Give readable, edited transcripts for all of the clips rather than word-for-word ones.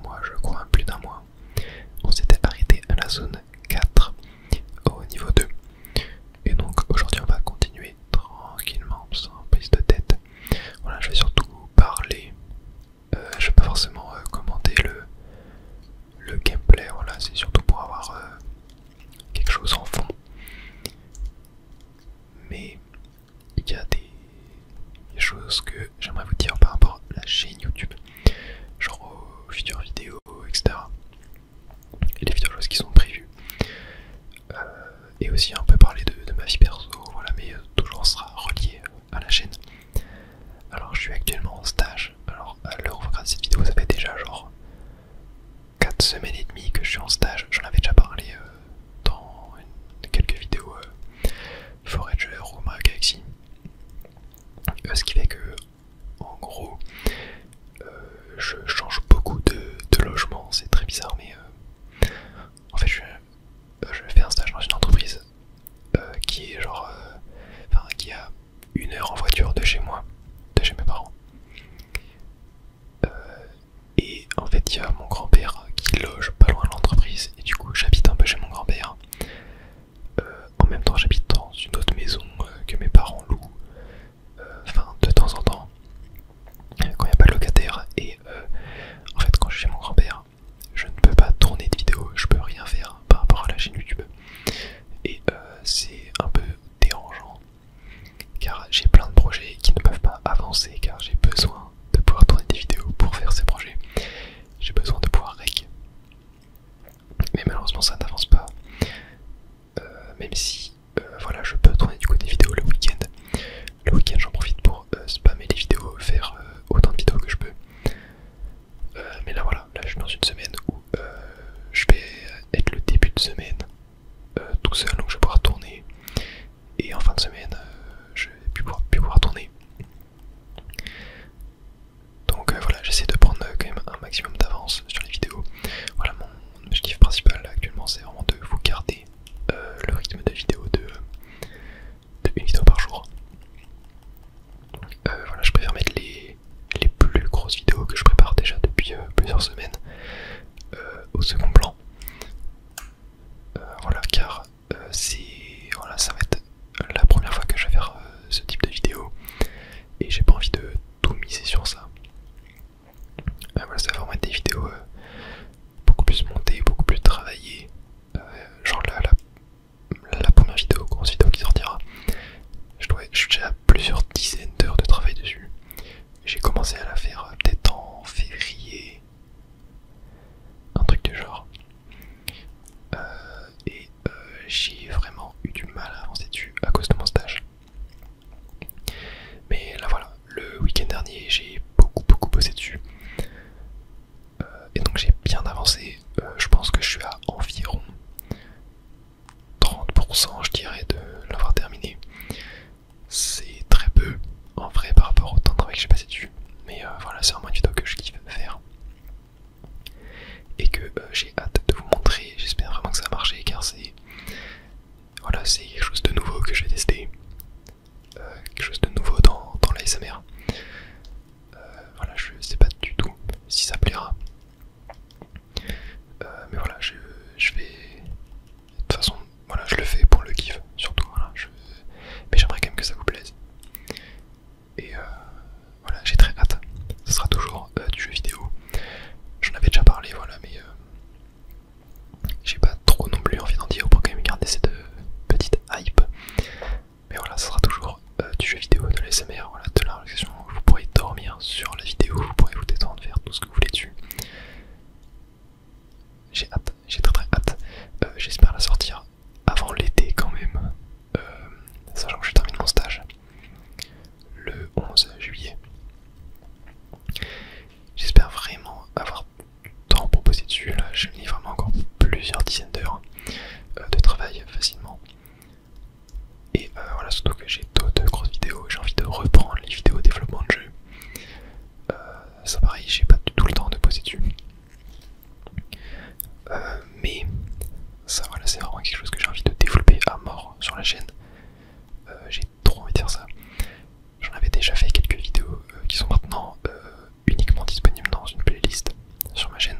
mois, je crois, plus d'un mois. On s'était arrêté à la zone 4 au niveau 2. Et donc aujourd'hui on va continuer tranquillement, sans prise de tête. Voilà, je vais surtout parler. Je vais pas forcément commenter le gameplay, voilà, c'est surtout pour avoir quelque chose en fond. Mais il y a des choses que j'aimerais vous dire par rapport à la chaîne YouTube, genre aux futures vidéos, etc. Et les futures choses qui sont prévues. Et aussi un peu parler de ma vie perso, voilà, mais toujours sera relié à la chaîne. Alors je suis actuellement en stage, alors à l'heure où vous regardez cette vidéo ça fait déjà genre 4 semaines et demie que je suis en stage, j'en avais déjà parlé dans quelques vidéos Forager ou Mario Galaxy. Ce qui fait que en gros je change beaucoup de logement, c'est très bizarre mais en fait je fais un stage dans une entreprise qui est genre qui a 1 heure en voiture de chez moi, de chez mes parents. Et en fait il y a mon grand-père qui loge pas loin de l'entreprise et du coup j'habite un peu chez mon grand-père. En même temps j'habite dans une autre maison que mes parents louent, enfin de temps en temps quand il n'y a pas de locataire. Et en fait quand je suis chez mon grand-père je ne peux pas tourner de vidéo, je peux rien faire par rapport à la chaîne YouTube. Et c'est un peu dérangeant car j'ai plein de projets qui ne peuvent pas avancer car j'ai besoin de pouvoir tourner des vidéos pour faire ces projets. J'ai besoin de pouvoir rec. Mais malheureusement ça n'avance pas. Même si voilà, je peux tourner du coup des vidéos le week-end. Le week-end j'en profite pour spammer les vidéos, faire autant de vidéos que je peux. Mais là voilà, là je suis dans une semaine où je vais être le début de semaine tout seul, donc je vais pouvoir tourner. Et en fin de semaine je vais plus pouvoir tourner. Donc voilà, j'essaie de prendre quand même un maximum d'avance sur les vidéos. Voilà, mon objectif principal actuellement c'est vraiment de vous garder le rythme de vidéo de une vidéo par jour. Voilà, je préfère mettre les plus grosses vidéos que je prépare déjà depuis plusieurs semaines au second plan. Voilà, car voilà, ça va être la première fois que je vais faire ce type de vidéo et j'ai pas envie de tout miser sur ça. Voilà, ça va vraiment être des vidéos beaucoup plus montées, beaucoup plus travaillées. Genre la première vidéo, grosse vidéo qui sortira, je suis déjà à plusieurs dizaines d'heures de travail dessus. J'ai commencé à la faire peut-être en février, un truc du genre. Et j'ai vraiment eu du mal à avancer dessus à cause de mon stage. Mais là voilà, le week-end dernier j'ai beaucoup bossé dessus. Et donc j'ai bien avancé. Je pense que je suis à environ 30% je dirais de l'avoir terminé. C'est très peu en vrai par rapport au temps de travail que j'ai passé dessus. Mais voilà, c'est vraiment une vidéo que je kiffe faire. Et que j'ai hâte de vous montrer. J'espère vraiment que ça a marché car c'est... Voilà, c'est quelque chose de nouveau que je vais tester. Quelque chose de nouveau dans l'ASMR. Voilà, je sais pas du tout si ça plaira. Mais voilà, je vais... De toute façon, voilà, je le fais pour le kiff, surtout, voilà, mais j'aimerais quand même que ça vous plaise. Et voilà, j'ai très hâte. Ce sera toujours du jeu vidéo. J'en avais déjà parlé, voilà, mais j'ai pas trop non plus envie d'en dire pour quand même garder cette petite hype. Mais voilà, ce sera toujours du jeu vidéo, de l'ASMR, voilà, de la relaxation. Vous pourrez dormir sur la vidéo, vous pourrez vous détendre, faire tout ce que vous voulez dessus. J'ai hâte, j'ai très hâte. J'espère la sortir avant l'été quand même, sachant que je termine mon stage le 11 juillet. J'espère vraiment avoir du temps pour bosser dessus. Là, je mis vraiment encore plusieurs dizaines d'heures de travail facilement. Et voilà, surtout que j'ai d'autres grosses vidéos. J'ai envie de reprendre les vidéos développement de jeu. Ça pareil, j'ai pas du tout le temps de bosser dessus. Mais ça, voilà, c'est vraiment quelque chose que j'ai envie de développer à mort sur la chaîne. J'ai trop envie de faire ça. J'en avais déjà fait quelques vidéos qui sont maintenant uniquement disponibles dans une playlist sur ma chaîne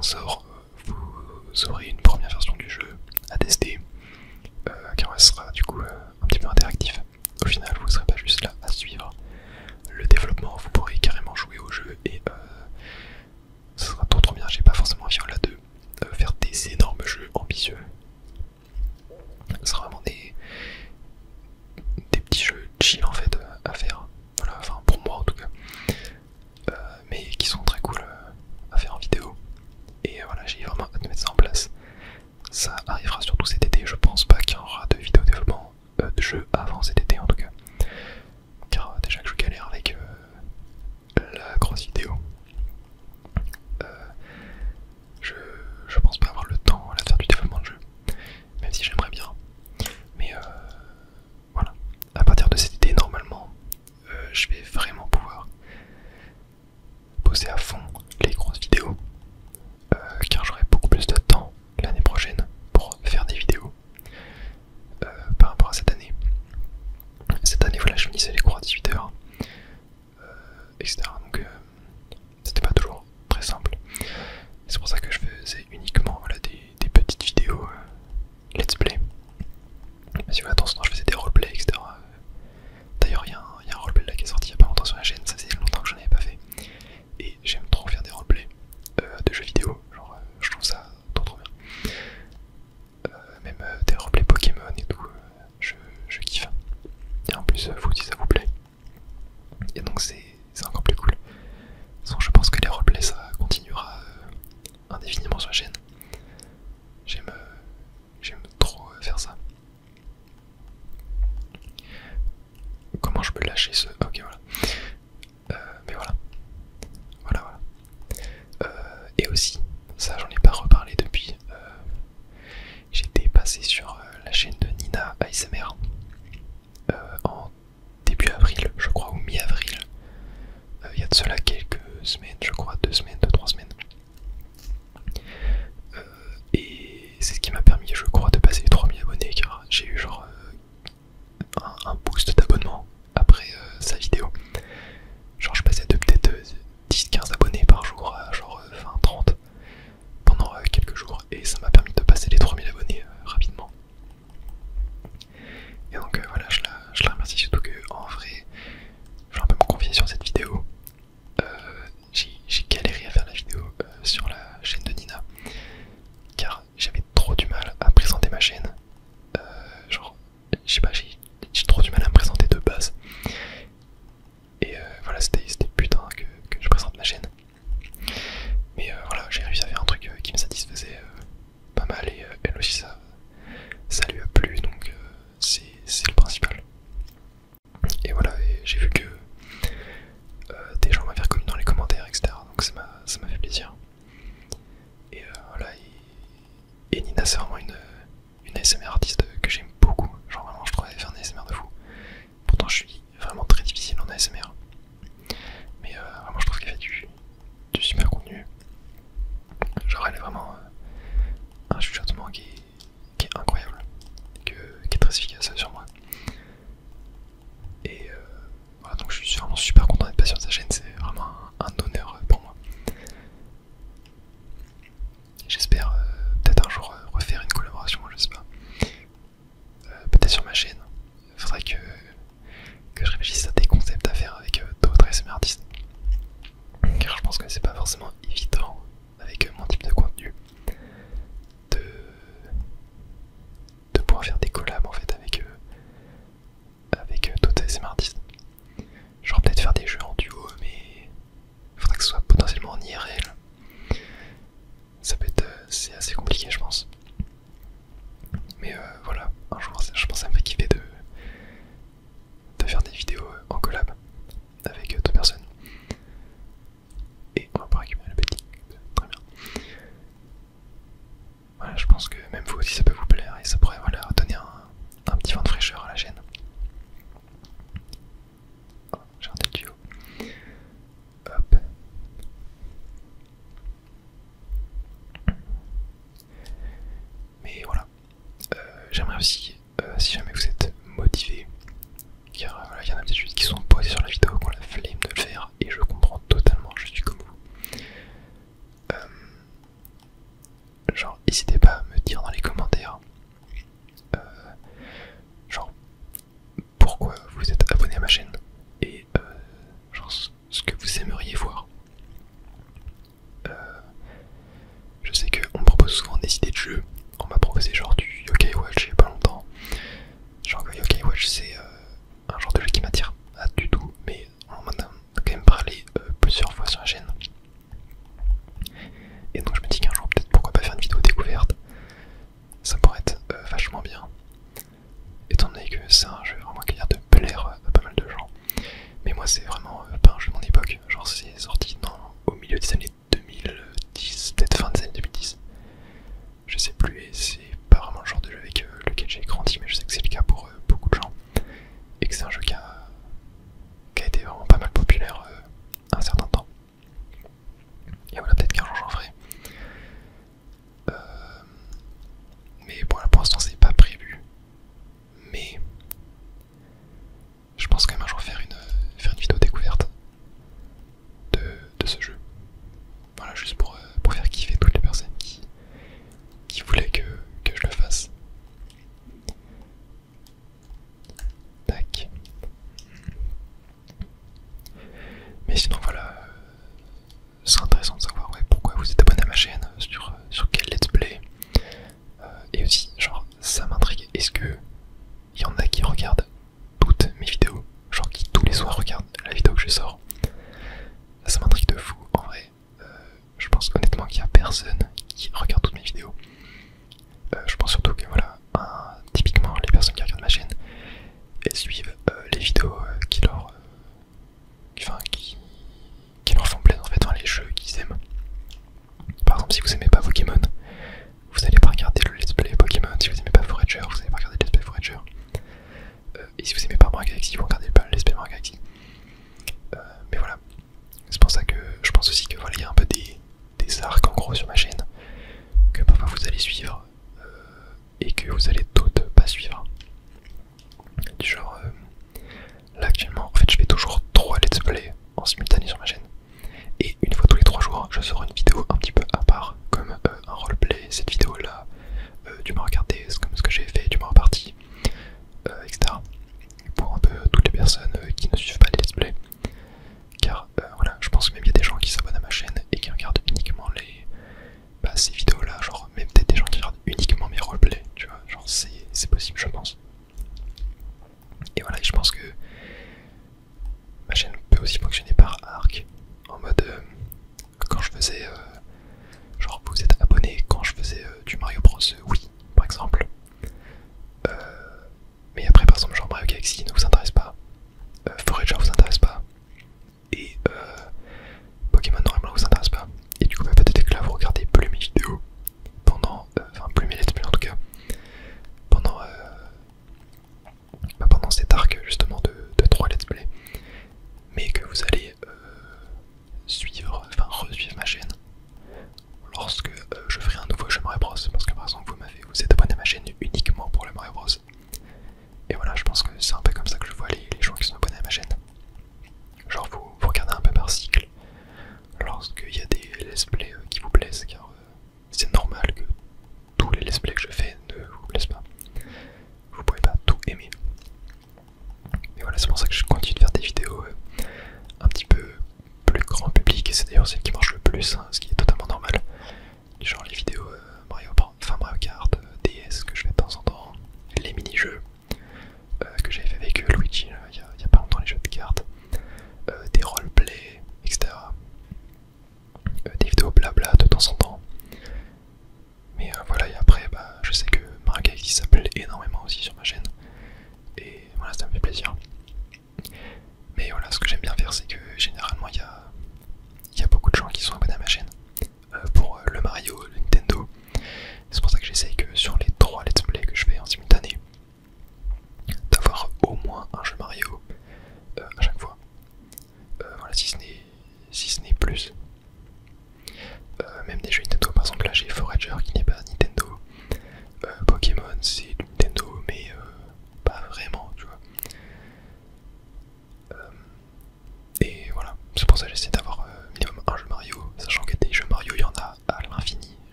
prochain sort, vous aurez une première version du jeu à tester, car elle sera du coup un petit peu interactif. Au final, vous ne serez pas juste là à suivre le développement, vous pourrez carrément jouer au jeu et ça sera trop bien. J'ai pas forcément envie là de faire des énormes jeux ambitieux. Ce sera vraiment des petits jeux chill en fait à faire. Voilà, enfin pour moi en tout cas. Mais qui sont très cool à faire en vidéo. Et voilà, j'ai vraiment hâte de mettre ça en place. Ça arrivera surtout cet été, je pense pas qu'il y aura de vidéo développement de jeux avant cet été en tout cas. Car déjà que je galère avec la grosse vidéo. Je pense pas avoir le temps là, de faire du développement de jeu. Même si j'aimerais bien. Mais voilà. À partir de cet été, normalement, je vais vraiment pouvoir poser à fond les grosses vidéos. Car j'aurai beaucoup plus de temps l'année prochaine pour faire des vidéos par rapport à cette année. Cette année, voilà, je finissais les cours à 18h, etc. Donc c'était pas toujours très simple. C'est pour ça que je faisais uniquement voilà, des petites vidéos let's play. Mais si voilà, de temps en temps je faisais des roleplays, etc. D'ailleurs, il y a un roleplay là qui est sorti il y a pas longtemps sur la chaîne, ça faisait longtemps que j'en avais pas fait. Et j'aime trop faire des roleplays de jeux vidéo, genre je trouve ça trop bien. Même des roleplays Pokémon et tout, je kiffe. Et en plus, vous si ça vous plaît. Et donc c'est encore plus cool. Sans, je pense que les roleplays ça continuera indéfiniment sur la chaîne. J'aime trop faire ça. Comment je peux lâcher ce... Ok voilà. Mais voilà. Voilà. Et aussi, ça j'en ai pas reparlé depuis. J'étais passé sur la chaîne de Nina ASMR en début avril, je crois, ou mi-avril. Il y a de cela quelques semaines, je crois, 2 semaines, 2-3 semaines. Et c'est ce qui m'a permis, je crois, de passer les 3000 abonnés, car j'ai eu genre un boost d'abonnement après sa vidéo. Genre je passais de peut-être 10-15 abonnés par jour à genre 20-30 pendant quelques jours, et ça m'a permis de passer les 3000 abonnés rapidement. Et donc voilà, je la remercie, surtout que en vrai, je vais un peu me confier sur cette vidéo. J'ai galéré à faire la vidéo sur la chaîne de Nina, car j'avais trop du mal à présenter ma chaîne. Genre, je sais pas, j'ai trop du mal à me présenter de base. Et voilà, c'était putain que je présente ma chaîne. Mais voilà, j'ai réussi à faire un truc qui me satisfaisait pas mal, et elle aussi ça lui a plu, donc c'est le principal. Et voilà, et j'ai vu que des gens m'avaient reconnu dans les commentaires, etc. Donc ça m'a fait plaisir. Et voilà, et Nina c'est vraiment une ASMR artiste que j'aime beaucoup. Genre vraiment je trouvais faire un ASMR de fou. Pourtant je suis vraiment très difficile en ASMR. Mais vraiment je trouve qu'elle fait du super contenu. Genre elle est vraiment un chuchotement qui est incroyable. Qui est très efficace sur moi. Et voilà, donc je suis vraiment super content d'être passé sur sa chaîne, c'est vraiment un honneur pour moi. J'espère peut-être un jour refaire une collaboration, je sais pas. Peut-être sur ma chaîne. Faudrait que je réfléchisse à des concepts à faire avec d'autres ASMR artistes. Car je pense que c'est pas forcément évident avec mon type de contenu de pouvoir faire des collabs en fait avec d'autres ASMR artistes. Genre peut-être faire des jeux en duo, mais faudrait que ce soit potentiellement en IRL. Ça peut être c'est assez compliqué je pense. Mais voilà, un jour je pense que ça me fait kiffer de faire des vidéos en collab avec d'autres personnes. Et on va pas récupérer le petit. Très bien. Voilà, je pense que même vous aussi ça peut vous plaire et ça pourrait voilà, donner un petit vent de fraîcheur à la chaîne. Oh, j'ai un tel tuyau. Hop. Mais voilà. J'aimerais aussi, si jamais vous êtes motivé, car voilà, il y en a peut-être qui sont posés sur la vidéo, qui ont la flemme de le faire, et je comprends totalement, je suis comme vous. n'hésitez pas à me dire dans les commentaires genre pourquoi vous êtes abonné à ma chaîne et genre ce que vous aimeriez voir. Je sais qu'on me propose souvent des idées de jeux. On m'a proposé genre du Yokai Watch il y a pas longtemps. Genre Yokai Watch c'est un genre de jeu qui m'attire pas du tout, mais on m'en a quand même parlé plusieurs fois sur la chaîne. Et donc je me dis qu'un jour peut-être pourquoi pas faire une vidéo découverte. Ça pourrait être vachement bien. Étant donné que c'est un jeu vraiment qui a l'air de plaire à pas mal de gens. Mais moi c'est vraiment pas un jeu de mon époque. Genre c'est sorti au milieu des années 2010, peut-être fin des années 2010. Je sais plus, et c'est pas vraiment le genre de jeu avec lequel j'ai grandi, mais je sais que c'est le cas pour beaucoup de gens. Et que c'est un jeu qui a été vraiment pas mal populaire un certain temps. Et voilà, peut-être qu'un jour j'en ferai. Mais bon, là pour l'instant c'est pas prévu. Mais je pense quand même un jour faire une vidéo découverte de ce jeu. Voilà, juste pour faire kiffer toutes les personnes qui voulaient que je le fasse. Tac. Mais sinon voilà, c'est intéressant de savoir pourquoi vous êtes abonné à ma chaîne, sur quel let's play. Et aussi, genre, ça m'intrigue, est-ce que il y en a qui regardent toutes mes vidéos, genre qui tous les soirs regardent la vidéo que je sors? Ça m'intrigue de fou, en vrai. Je pense honnêtement qu'il y a personne qui regarde toutes mes vidéos. Je pense surtout que voilà, typiquement les personnes qui regardent ma chaîne, elles suivent les vidéos qui leur font plaisir en fait, les jeux qu'ils aiment. Par exemple, si vous aimez pas Pokémon, vous n'allez pas regarder le let's play Pokémon. Si vous aimez pas Forager, vous n'allez pas regarder le let's play Forager. Et si vous aimez pas Mario Galaxy, vous regardez pas le let's play Mario Galaxy. Mais voilà, c'est pour ça que je pense aussi que voilà, il y a un peu des arcs en gros sur ma chaîne que parfois vous allez suivre et que vous allez